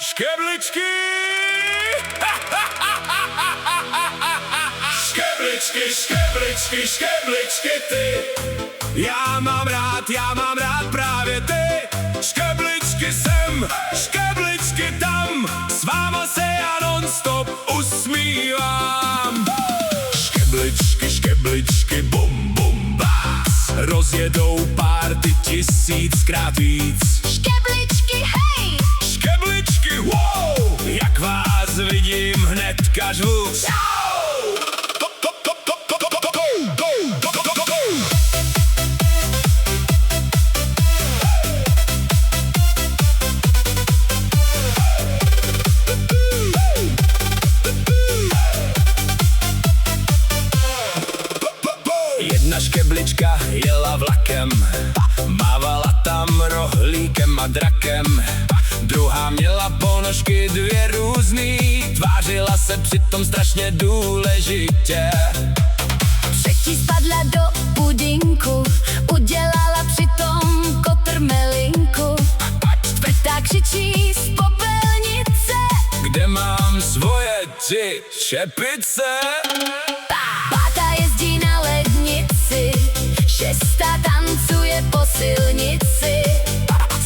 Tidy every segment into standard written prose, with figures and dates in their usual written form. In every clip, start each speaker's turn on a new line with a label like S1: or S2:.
S1: Škebličky! Škebličky, škebličky, škebličky ty. Já mám rád právě ty. Škebličky sem, škebličky tam. S váma se já non-stop usmívám. Škebličky, škebličky, bum, bum, bác. Rozjedou párty tisíckrát víc.
S2: Škebličky, hej!
S1: Škebličky, wow! Jak vás vidím, hnedka žvu. Jedna škeblička jela vlakem, mávala tam rohlíkem a drakem. Druhá měla ponožky dvě různý, tvářila se přitom strašně důležitě.
S2: Třetí spadla do pudinku, udělala přitom kotrmelinku. Čtvrtá křičí z popelnice:
S1: Kde mám svoje tři čepice?
S2: Pátá jezdí na lednici, šestá tancuje po silnici,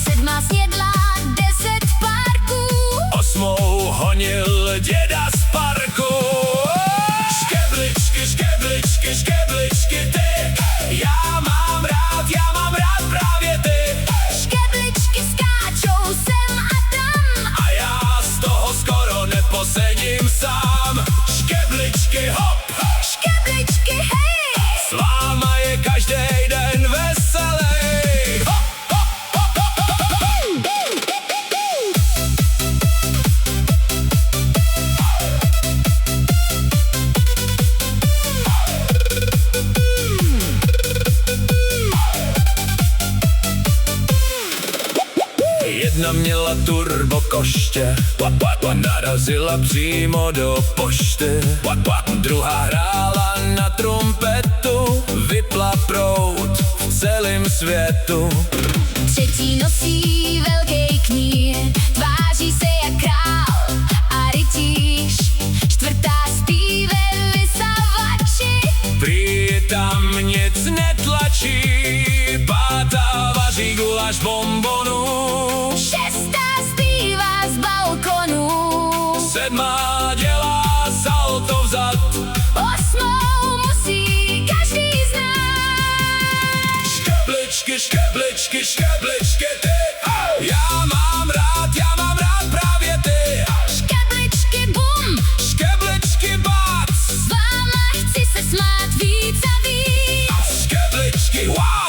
S2: sedmá snědla 10 párků,
S1: Osmou honil děda z parku. Škebličky, škebličky, škebličky ty. Já mám rád právě ty.
S2: škebličky skáčou sem a tam.
S1: A já z toho skoro neposedím sám. Škebličky hop,
S2: Škebličky, hej!
S1: s váma je každej den veselý. Hop, hop, hop, hop, hop, hop. Jedna měla turbokoště, narazila přímo do pošty. Druhá hrála na trumpetu, vypla proud v celém světu.
S2: Třetí nosí velký knír, tváří se jak král a rytíř. Čtvrtá spí ve vysavači,
S1: Prý tam nic netlačí. Pátá vaří guláš bombonu.
S2: šestá zpívá z balkonu,
S1: Sedmá dělá salto vzad.
S2: osmou musí každý znát.
S1: Škebličky, škebličky, škebličky ty. Já mám rád právě ty.
S2: Škebličky, bum,
S1: Škebličky bác.
S2: s váma chci se smát víc a víc.
S1: Škebličky wow.